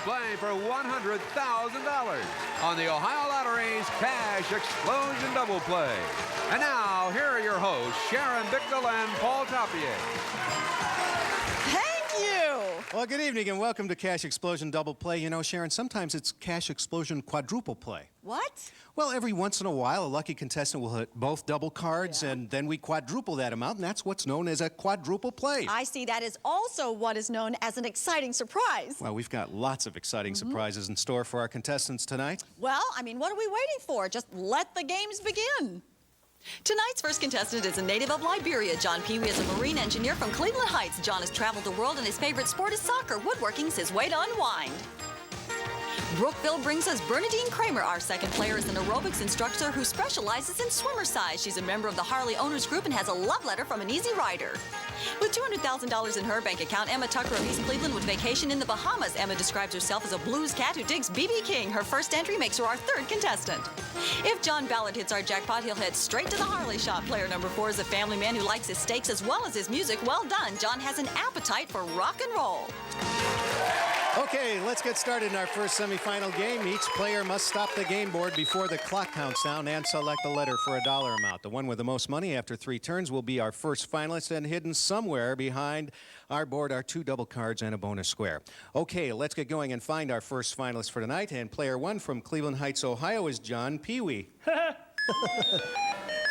play for $100,000 on the Ohio Lottery's Cash Explosion Double Play. And now, here are your hosts, Sharon Bicknell and Paul Topier. Thank you. Well, good evening and welcome to Cash Explosion Double Play. You know, Sharon, sometimes it's Cash Explosion Quadruple Play. What? Well, every once in a while, a lucky contestant will hit both double cards, and then we quadruple that amount, and that's what's known as a quadruple play. I see. That is also what is known as an exciting surprise. Well, we've got lots of exciting surprises in store for our contestants tonight. Well, I mean, what are we waiting for? Just let the games begin. Tonight's first contestant is a native of Liberia. John Pee Wee is a marine engineer from Cleveland Heights. John has traveled the world and his favorite sport is soccer. Woodworking's his way to unwind. Brookville brings us Bernadine Kramer. Our second player is an aerobics instructor who specializes in swimmer size. She's a member of the Harley Owners Group and has a love letter from an easy rider. With $200,000 in her bank account, Emma Tucker of East Cleveland would vacation in the Bahamas. Emma describes herself as a blues cat who digs B.B. King. Her first entry makes her our third contestant. If John Ballard hits our jackpot, he'll head straight to the Harley shop. Player number 4 is a family man who likes his steaks as well as his music. Well done. John has an appetite for rock and roll. Okay, let's get started in our first semifinal game. Each player must stop the game board before the clock counts down and select a letter for a dollar amount. The one with the most money after 3 turns will be our first finalist, and hidden somewhere behind our board are 2 double cards and a bonus square. Okay, let's get going and find our first finalist for tonight. And player 1 from Cleveland Heights, Ohio is John Pee Wee.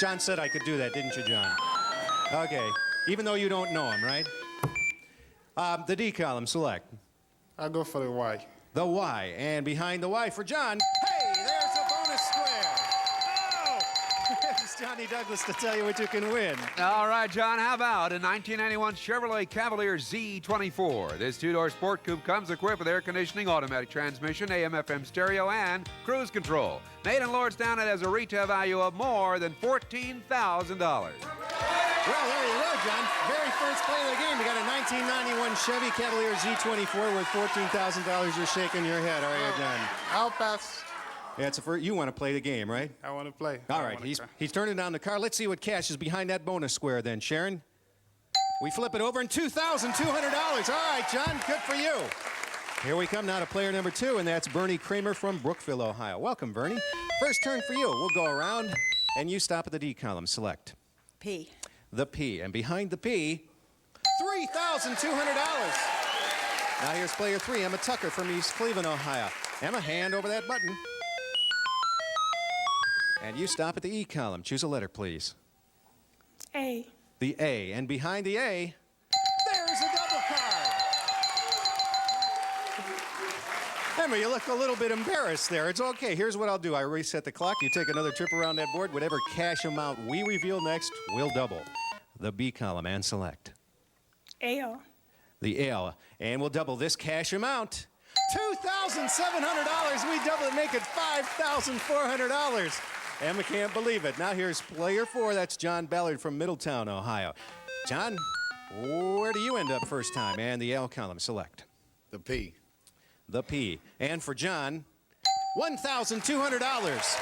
John said I could do that, didn't you, John? Okay, even though you don't know him, right? The D column, select. I'll go for the Y. The Y. And behind the Y for John, hey, there's a bonus square. Oh! It's Johnny Douglas to tell you what you can win. All right, John, how about a 1991 Chevrolet Cavalier Z24? This 2-door sport coupe comes equipped with air conditioning, automatic transmission, AM/FM stereo, and cruise control. Made in Lordstown, it has a retail value of more than $14,000. Well, there you go, John. Very first play of the game. You got a 1991 Chevy Cavalier Z24 worth $14,000. You're shaking your head, are you, John? I'll pass. Yeah, it's you want to play the game, right? I want to play. All right, he's turning down the car. Let's see what cash is behind that bonus square then, Sharon. We flip it over and $2,200. All right, John, good for you. Here we come now to player number 2, and that's Bernie Kramer from Brookville, Ohio. Welcome, Bernie. First turn for you. We'll go around, and you stop at the D column. Select. P. The P. And behind the P, $3,200. Now here's player 3, Emma Tucker from East Cleveland, Ohio. Emma, hand over that button. And you stop at the E column. Choose a letter, please. A. The A. And behind the A, there's a double card. Emma, you look a little bit embarrassed there. It's okay. Here's what I'll do. I reset the clock. You take another trip around that board. Whatever cash amount we reveal next, we'll double. The B column and select. L. The L. And we'll double this cash amount. $2,700. We double it, make it $5,400. Emma can't believe it. Now here's player 4. That's John Ballard from Middletown, Ohio. John, where do you end up first time? And the L column, select. The P. The P. And for John, $1,200.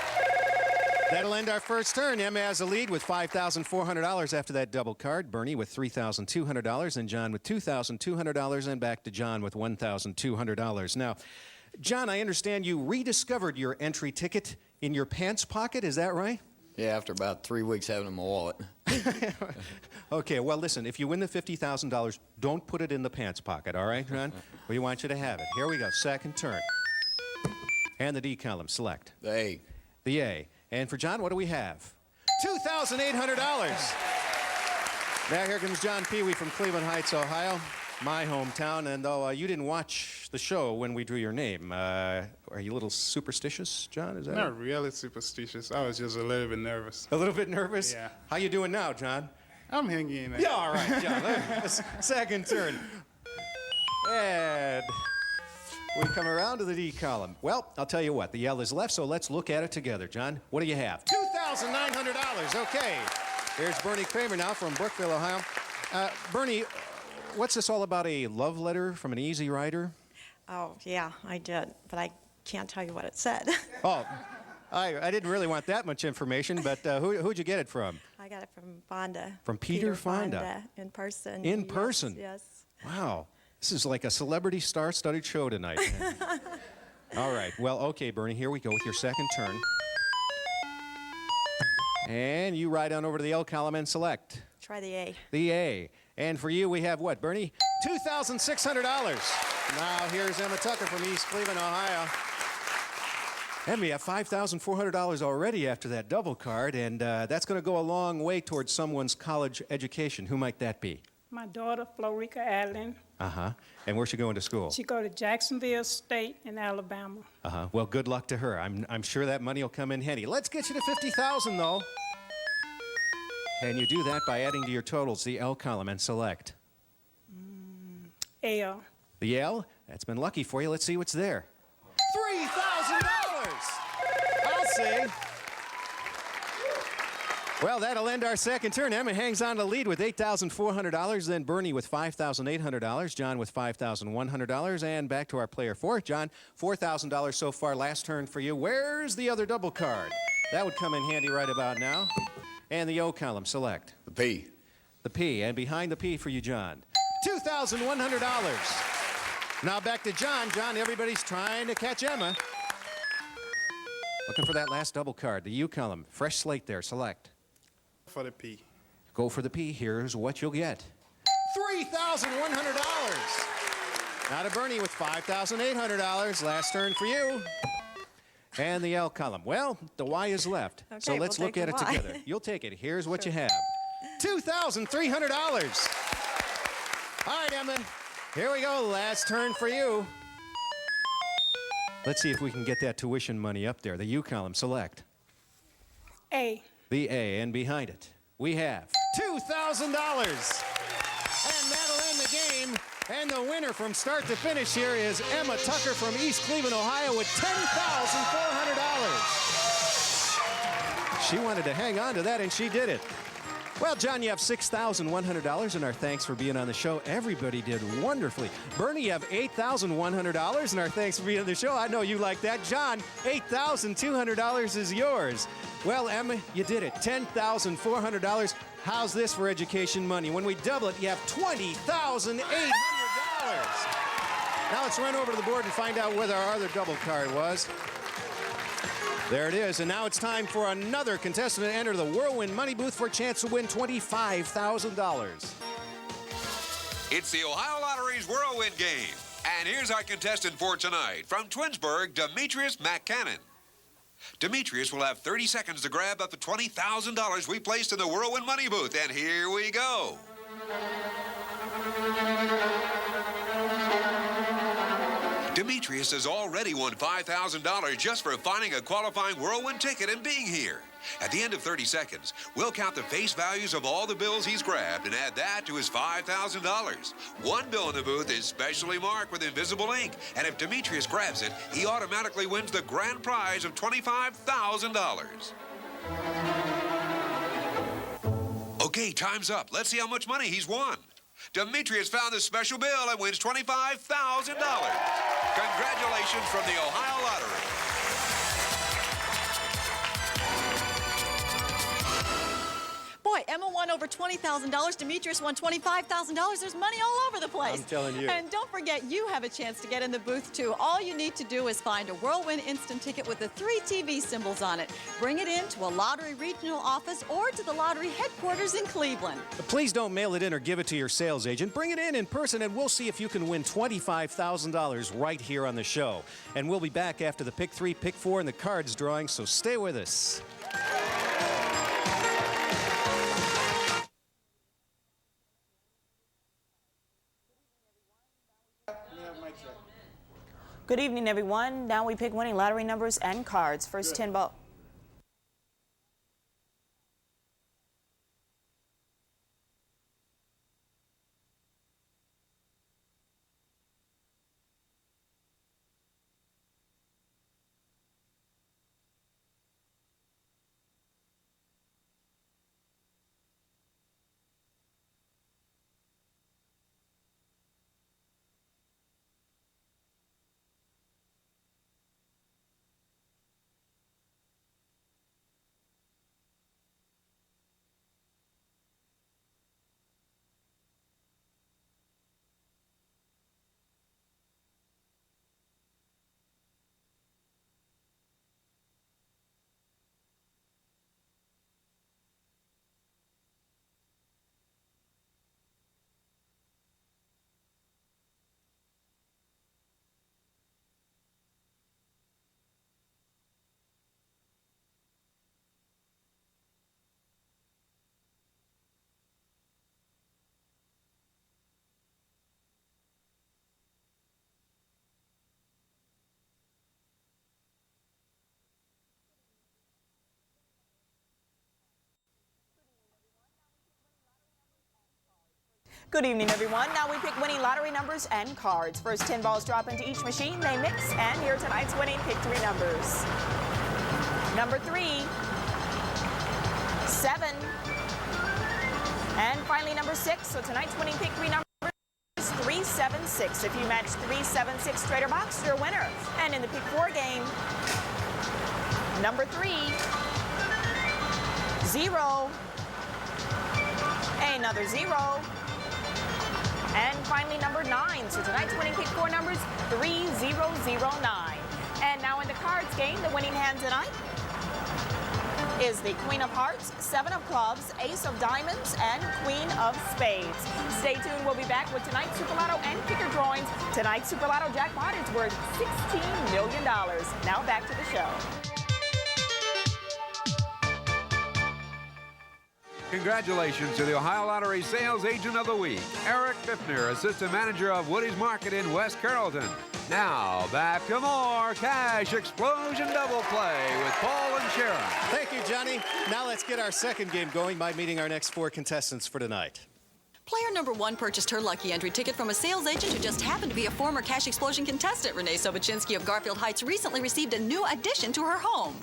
That'll end our first turn. Emma has a lead with $5,400 after that double card. Bernie with $3,200 and John with $2,200, and back to John with $1,200. Now, John, I understand you rediscovered your entry ticket in your pants pocket. Is that right? Yeah, after about 3 weeks having it in my wallet. Okay, well, listen, if you win the $50,000, don't put it in the pants pocket, all right, John? We want you to have it. Here we go, second turn. And the D column, select. The A. The A. And for John, what do we have? $2,800. Now here comes John Pee Wee from Cleveland Heights, Ohio, my hometown. And though you didn't watch the show when we drew your name, are you a little superstitious, John? Is that Not really superstitious. I was just a little bit nervous. a little bit nervous? Yeah. How you doing now, John? I'm hanging in there. Yeah, all right, John. Second turn. And we come around to the D column. Well, I'll tell you what, the L is left, so let's look at it together, John. What do you have? $2,900. Okay. Here's Bernie Kramer now from Brookville, Ohio. Bernie, what's this all about, a love letter from an easy rider? Oh, yeah, I did, but I can't tell you what it said. Oh, I didn't really want that much information, but who'd you get it from? I got it from Fonda. From Peter Fonda? In person. In person? Yes. Wow. This is like a celebrity star-studded show tonight. All right. Well, okay, Bernie, here we go with your second turn. And you ride on over to the L column and select. Try the A. The A. And for you, we have what, Bernie? $2,600. Now, here's Emma Tucker from East Cleveland, Ohio. And we have $5,400 already after that double card, and that's going to go a long way towards someone's college education. Who might that be? My daughter, Florica Allen, Uh-huh. And where's she going to school? she go to Jacksonville State in Alabama. Uh-huh. Well, good luck to her. I'm sure that money will come in handy. Let's get you to $50,000, though. And you do that by adding to your totals the L column and select. L. The L? That's been lucky for you. Let's see what's there. $3,000! I'll see. Well, that'll end our second turn. Emma hangs on to lead with $8,400, then Bernie with $5,800, John with $5,100, and back to our player four. John, $4,000 so far. Last turn for you. Where's the other double card? That would come in handy right about now. And the O column, select. The P. The P, and behind the P for you, John. $2,100. Now back to John. John, everybody's trying to catch Emma. Looking for that last double card, the U column. Fresh slate there, select. For the P. Go for the P. Here's what you'll get. $3,100. Now to Bernie with $5,800. Last turn for you. And the L column. Well, the Y is left. Okay, So let's we'll look take at the it Y. together. You'll take it. Here's what you have. $2,300. All right, Emma. Here we go. Last turn for you. Let's see if we can get that tuition money up there. The U column, select. A. The A, and behind it, we have $2,000. And that'll end the game. And the winner from start to finish here is Emma Tucker from East Cleveland, Ohio, with $10,400. She wanted to hang on to that, and she did it. Well, John, you have $6,100, and our thanks for being on the show. Everybody did wonderfully. Bernie, you have $8,100, and our thanks for being on the show. I know you like that. John, $8,200 is yours. Well, Emma, you did it. $10,400. How's this for education money? When we double it, you have $20,800. Now let's run over to the board and find out whether our other double card was. There it is, and now it's time for another contestant to enter the Whirlwind Money Booth for a chance to win $25,000. It's the Ohio Lottery's Whirlwind game. And here's our contestant for tonight. From Twinsburg, Demetrius McCannon. Demetrius will have 30 seconds to grab up the $20,000 we placed in the Whirlwind Money Booth. And here we go. Demetrius has already won $5,000 just for finding a qualifying Whirlwind ticket and being here. At the end of 30 seconds, we'll count the face values of all the bills he's grabbed and add that to his $5,000. One bill in the booth is specially marked with invisible ink, and if Demetrius grabs it, he automatically wins the grand prize of $25,000. Okay, time's up. Let's see how much money he's won. Demetrius found this special bill and wins $25,000. Congratulations from the Ohio Lottery. Boy, Emma won over $20,000. Demetrius won $25,000. There's money all over the place. I'm telling you. And don't forget, you have a chance to get in the booth, too. All you need to do is find a Whirlwind instant ticket with the 3 TV symbols on it. Bring it in to a lottery regional office or to the lottery headquarters in Cleveland. Please don't mail it in or give it to your sales agent. Bring it in person, and we'll see if you can win $25,000 right here on the show. And we'll be back after the Pick 3, Pick 4, and the cards drawing, so stay with us. Good evening, everyone. Now we pick winning lottery numbers and cards. First 10 ball. Good evening, everyone. Now we pick winning lottery numbers and cards. First 10 balls drop into each machine. They mix, and here are tonight's winning pick 3 numbers. Number 3, 7, and finally number 6. So tonight's winning pick 3 numbers is 376. If you match 376 straight or box, you're a winner. And in the pick 4 game, number 3, 0, another 0, and finally number 9. So tonight's winning pick 4 numbers 3009. And now in the cards game, the winning hand tonight is the Queen of Hearts, 7 of Clubs, Ace of Diamonds, and Queen of Spades. Stay tuned. We'll be back with tonight's Super Lotto and kicker drawings. Tonight's Super Lotto jackpot is worth $16 million. Now back to the show. Congratulations to the Ohio Lottery Sales Agent of the Week, Eric Biffner, Assistant Manager of Woody's Market in West Carrollton. Now, back to more Cash Explosion Double Play with Paul and Sharon. Thank you, Johnny. Now let's get our second game going by meeting our next 4 contestants for tonight. Player number 1 purchased her lucky entry ticket from a sales agent who just happened to be a former Cash Explosion contestant. Renee Sobachinsky of Garfield Heights recently received a new addition to her home.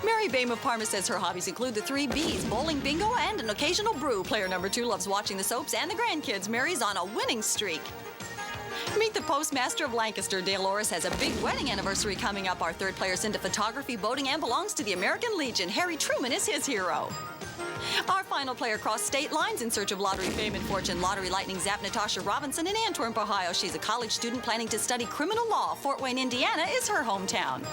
Mary Bame of Parma says her hobbies include the 3 Bs, bowling, bingo, and an occasional brew. Player number 2 loves watching the soaps and the grandkids. Mary's on a winning streak. Meet the postmaster of Lancaster. Dale Orris has a big wedding anniversary coming up. Our third player's into photography, boating, and belongs to the American Legion. Harry Truman is his hero. Our final player crossed state lines in search of lottery fame and fortune. Lottery lightning zap Natasha Robinson in Antwerp, Ohio. She's a college student planning to study criminal law. Fort Wayne, Indiana is her hometown.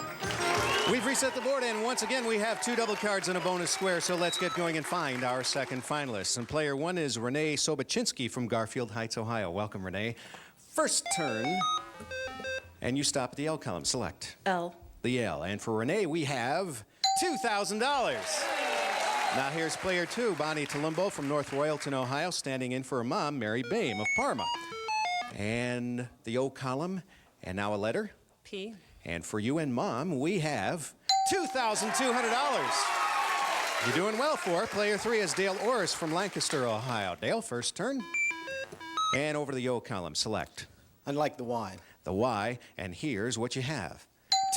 We've reset the board, and once again, we have 2 double cards and a bonus square, so let's get going and find our second finalists. And player 1 is Renee Sobachinsky from Garfield Heights, Ohio. Welcome, Renee. First turn, and you stop at the L column. Select L. the L. And for Renee, we have $2,000. Now here's player 2, Bonnie Talumbo from North Royalton, Ohio, standing in for her mom, Mary Bame of Parma. And the O column, and now a letter. P. And for you and Mom, we have $2,200. You're doing well for player 3 is Dale Orris from Lancaster, Ohio. Dale, first turn. And over to the O column, select. I'd like the Y. The Y, and here's what you have.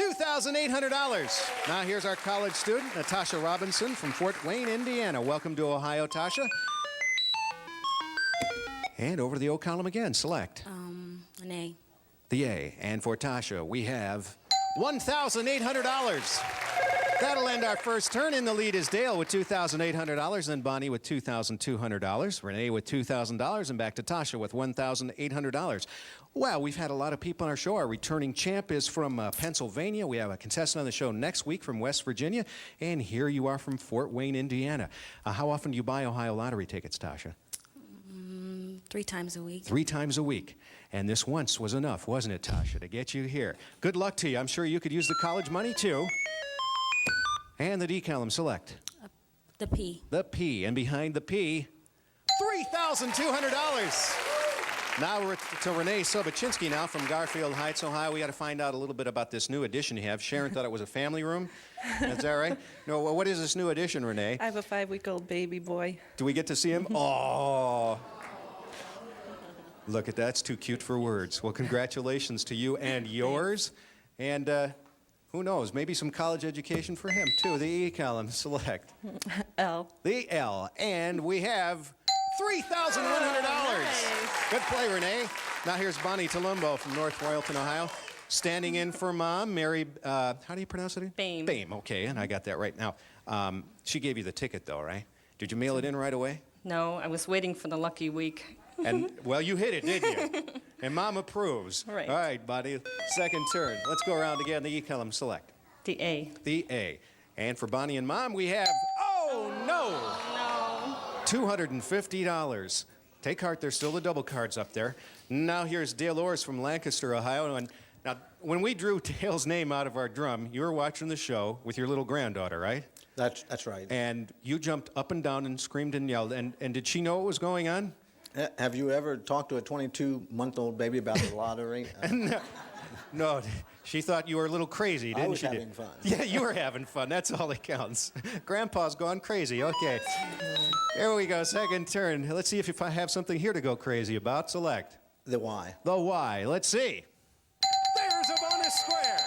$2,800. Now here's our college student, Natasha Robinson from Fort Wayne, Indiana. Welcome to Ohio, Tasha. And over to the O column again, select. An A. The A. And for Tasha, we have $1,800. That'll end our first turn. In the lead is Dale with $2,800, then Bonnie with $2,200, Renee with $2,000, and back to Tasha with $1,800. Well, we've had a lot of people on our show. Our returning champ is from Pennsylvania. We have a contestant on the show next week from West Virginia, and here you are from Fort Wayne, Indiana. How often do you buy Ohio lottery tickets, Tasha? 3 times a week. 3 times a week. And this once was enough, wasn't it, Tasha, to get you here? Good luck to you. I'm sure you could use the college money, too. And the D column, select. The P. The P. And behind the P, $3,200. Now we're to Renee Sobachinsky now from Garfield Heights, Ohio. We got to find out a little bit about this new addition you have. Sharon thought it was a family room. Is that right? No, what is this new addition, Renee? I have a 5-week-old baby boy. Do we get to see him? Oh. Look at that. It's too cute for words. Well, congratulations to you and yours. And who knows, maybe some college education for him, too. The E column, select. L. The L. And we have $3,100. Nice. Good play, Renee. Now here's Bonnie Talumbo from North Royalton, Ohio. Standing in for Mom, Mary, how do you pronounce it? Bame. Bame, okay, and I got that right. Now, she gave you the ticket, though, right? Did you mail it in right away? No, I was waiting for the lucky week. And, well, you hit it, didn't you? And Mom approves. Right. All right, buddy. Second turn. Let's go around again. The E column, select. The A. The A. And for Bonnie and Mom, we have, oh, no. No. $250. Take heart, there's still the double cards up there. Now here's Dale Orris from Lancaster, Ohio. And now, when we drew Dale's name out of our drum, you were watching the show with your little granddaughter, right? That's right. And you jumped up and down and screamed and yelled. And did she know what was going on? Have you ever talked to a 22-month-old baby about the lottery? No, She thought you were a little crazy, didn't she? I was having fun. Yeah, you were having fun. That's all that counts. Grandpa's gone crazy. Okay. Here we go. Second turn. Let's see if I have something here to go crazy about. Select. The Y. The Y. Let's see. There's a bonus square.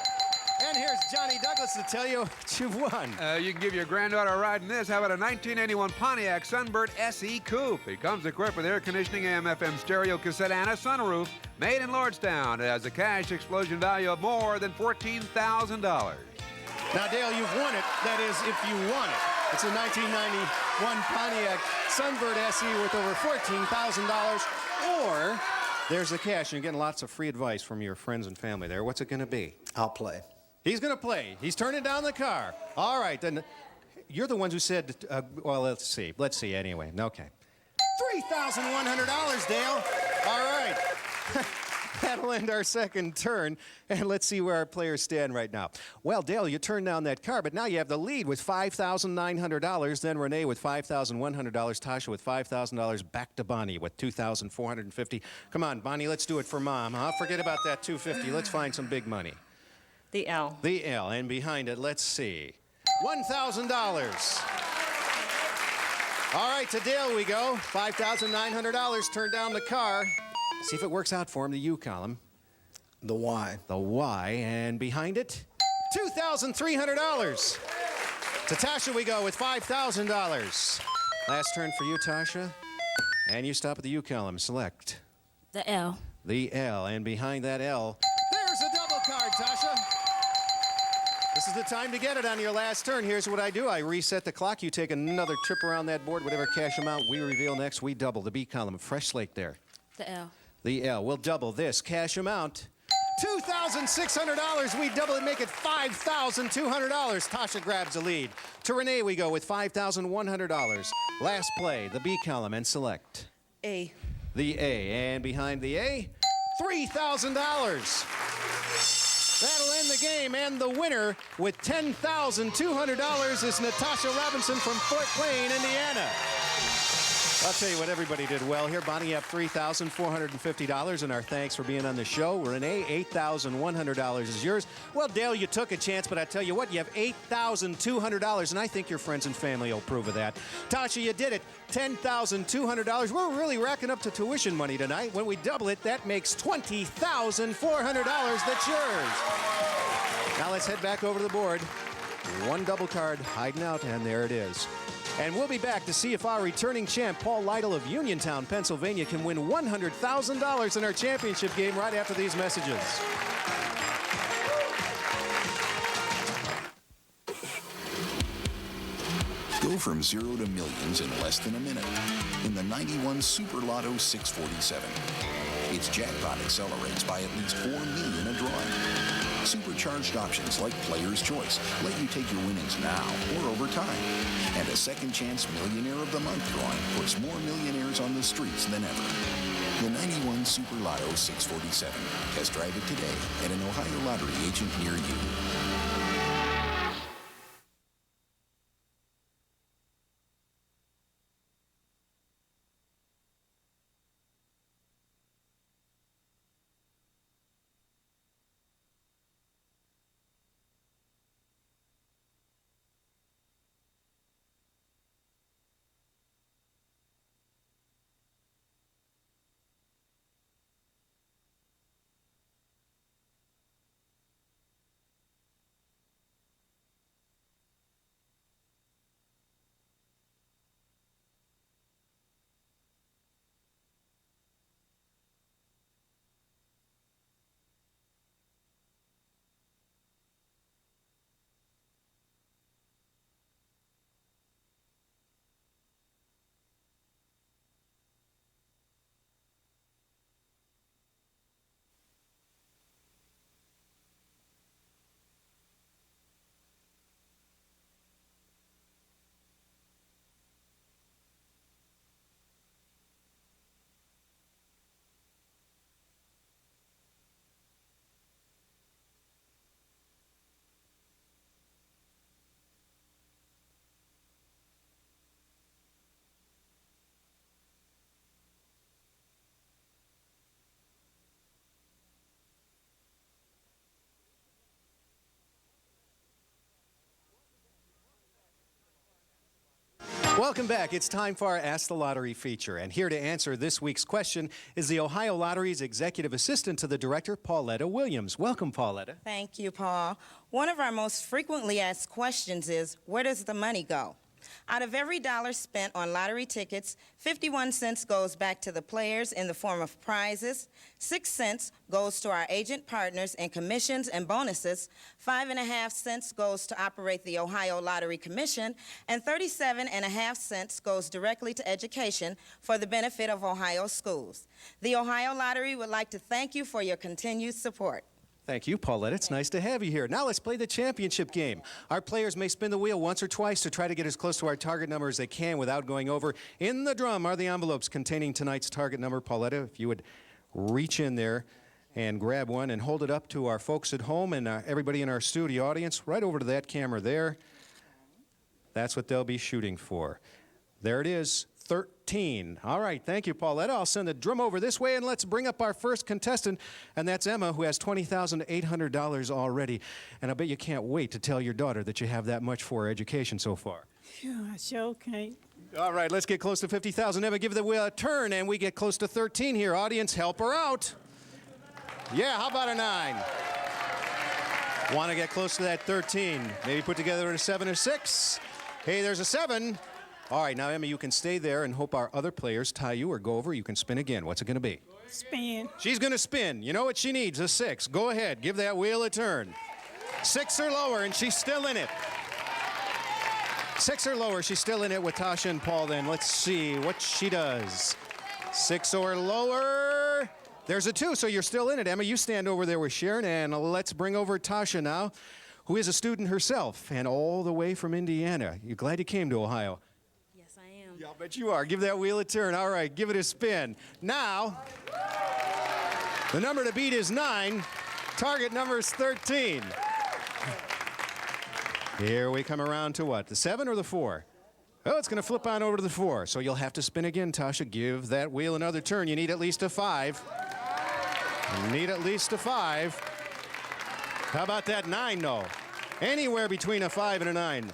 And here's Johnny Douglas to tell you what you've won. You can give your granddaughter a ride in this. How about a 1981 Pontiac Sunbird SE Coupe? It comes equipped with air conditioning, AM/FM stereo, cassette, and a sunroof. Made in Lordstown. It has a cash explosion value of more than $14,000. Now, Dale, you've won it. That is, if you won it. It's a 1991 Pontiac Sunbird SE worth over $14,000. Or there's the cash. You're getting lots of free advice from your friends and family there. What's it going to be? I'll play. He's going to play. He's turning down the car. All right, then. You're the ones who said, well, let's see. Let's see anyway. Okay. $3,100, Dale. All right. That'll end our second turn, and let's see where our players stand right now. Well, Dale, you turned down that car, but now you have the lead with $5,900, then Renee with $5,100, Tasha with $5,000, back to Bonnie with $2,450. Come on, Bonnie, let's do it for Mom, huh? Forget about that $250. Let's find some big money. The L. The L, and behind it, let's see, $1,000. All right, to Dale we go. $5,900, turned down the car. See if it works out for him, the U column. The Y. The Y, and behind it, $2,300. To Tasha we go with $5,000. Last turn for you, Tasha. And you stop at the U column. Select. The L. The L, and behind that L, there's a double card, Tasha. This is the time to get it on your last turn. Here's what I do. I reset the clock. You take another trip around that board. Whatever cash amount we reveal next, we double. The B column, fresh slate there. The L. The L. We'll double this cash amount. $2,600. We double it, make it $5,200. Tasha grabs the lead. To Renee we go with $5,100. Last play, the B column, and select. A. The A. And behind the A, $3,000. That'll end the game, and the winner with $10,200 is Natasha Robinson from Fort Wayne, Indiana. I'll tell you what, everybody did well here. Bonnie, you have $3,450, and our thanks for being on the show. Renee, $8,100 is yours. Well, Dale, you took a chance, but I tell you what, you have $8,200, and I think your friends and family will approve of that. Tasha, you did it. $10,200. We're really racking up to tuition money tonight. When we double it, that makes $20,400 that's yours. Now let's head back over to the board. One double card hiding out, and there it is. And we'll be back to see if our returning champ, Paul Lytle of Uniontown, Pennsylvania, can win $100,000 in our championship game right after these messages. Go from 0 to millions in less than a minute in the 91 Super Lotto 647. Its jackpot accelerates by at least $4 million a drawing. Supercharged options like Player's Choice let you take your winnings now or over time. And a second chance Millionaire of the Month drawing puts more millionaires on the streets than ever. The 91 Super Lotto 647. Test drive it today at an Ohio Lottery agent near you. Welcome back. It's time for our Ask the Lottery feature. And here to answer this week's question is the Ohio Lottery's Executive Assistant to the Director, Pauletta Williams. Welcome, Pauletta. Thank you, Paul. One of our most frequently asked questions is, where does the money go? Out of every dollar spent on lottery tickets, 51 cents goes back to the players in the form of prizes, 6 cents goes to our agent partners in commissions and bonuses, 5.5 cents goes to operate the Ohio Lottery Commission, and 37.5 cents goes directly to education for the benefit of Ohio schools. The Ohio Lottery would like to thank you for your continued support. Thank you, Paulette. It's nice to have you here. Now let's play the championship game. Our players may spin the wheel once or twice to try to get as close to our target number as they can without going over. In the drum are the envelopes containing tonight's target number. Pauletta, if you would reach in there and grab one and hold it up to our folks at home and everybody in our studio audience, right over to that camera there. That's what they'll be shooting for. There it is. 13. All right, thank you, Pauletta. I'll send the drum over this way, and let's bring up our first contestant, and that's Emma, who has $20,800 already. And I bet you can't wait to tell your daughter that you have that much for her education so far. Phew, I sure can't. All right, let's get close to 50,000. Emma, give the wheel a turn, and we get close to 13 here. Audience, help her out. Yeah, how about a 9? Want to get close to that 13. Maybe put together a 7 or 6. Hey, there's a 7. All right, now, Emma, you can stay there and hope our other players tie you or go over. You can spin again. What's it going to be? Spin. She's going to spin. You know what she needs? A 6. Go ahead. Give that wheel a turn. 6 or lower, and she's still in it. 6 or lower, she's still in it with Tasha and Paul then. Let's see what she does. 6 or lower. There's a 2, so you're still in it. Emma, you stand over there with Sharon, and let's bring over Tasha now, who is a student herself and all the way from Indiana. You glad you came to Ohio? Yeah, I'll bet you are. Give that wheel a turn. All right, give it a spin. Now, the number to beat is 9. Target number is 13. Here we come around to what? The 7 or the 4? Oh, it's going to flip on over to the 4. So you'll have to spin again, Tasha. Give that wheel another turn. You need at least a 5. You need at least a 5. How about that 9, though? Anywhere between a 5 and a 9.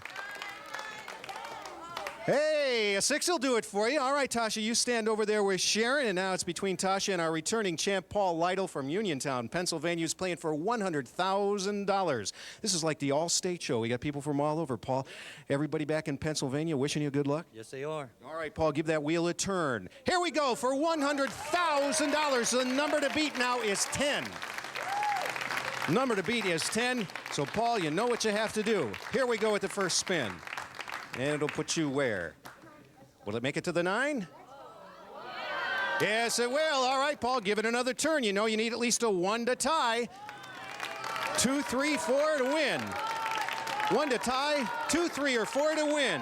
Hey, a 6 will do it for you. All right, Tasha, you stand over there with Sharon, and now it's between Tasha and our returning champ, Paul Lytle from Uniontown, Pennsylvania, who's playing for $100,000. This is like the all-state show. We got people from all over. Paul, everybody back in Pennsylvania wishing you good luck? Yes, they are. All right, Paul, give that wheel a turn. Here we go for $100,000. The number to beat now is 10. Number to beat is 10. So, Paul, you know what you have to do. Here we go with the first spin. And it'll put you where? Will it make it to the 9? Yes, it will. All right, Paul, give it another turn. You know you need at least a 1 to tie. 2, 3, 4 to win. 1 to tie, 2, 3, or 4 to win.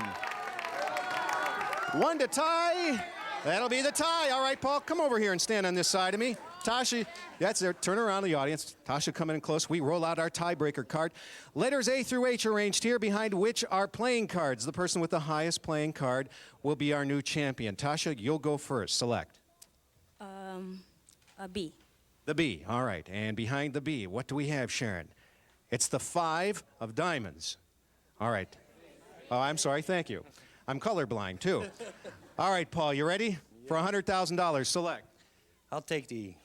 1 to tie. That'll be the tie. All right, Paul, come over here and stand on this side of me. Tasha, that's there. Turn around the audience. Tasha coming in close. We roll out our tiebreaker card. Letters A through H arranged here, behind which are playing cards. The person with the highest playing card will be our new champion. Tasha, you'll go first. Select. A B. The B. All right. And behind the B, what do we have, Sharon? It's the 5 of diamonds. All right. Oh, I'm sorry. Thank you. I'm colorblind, too. All right, Paul, you ready? For $100,000, select. I'll take the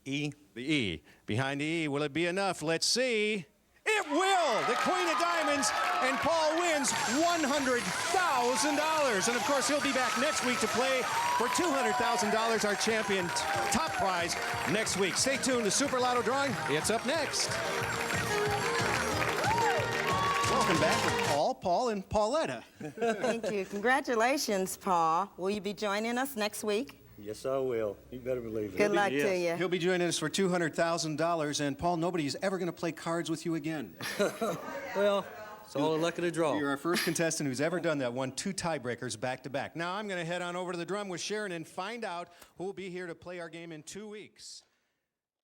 E. The E. Behind the E, will it be enough? Let's see. It will! The Queen of Diamonds, and Paul wins $100,000. And, of course, he'll be back next week to play for $200,000, our champion top prize, next week. Stay tuned. The Super Lotto drawing, it's up next. Welcome back with Paul, and Pauletta. Thank you. Congratulations, Paul. Will you be joining us next week? Yes, I will. You better believe it. Good luck to you. He'll be joining us for $200,000. And, Paul, nobody's ever going to play cards with you again. Well, it's all the luck of the draw. You're our first contestant who's ever done that, won 2 tiebreakers back-to-back. Now I'm going to head on over to the drum with Sharon and find out who will be here to play our game in 2 weeks.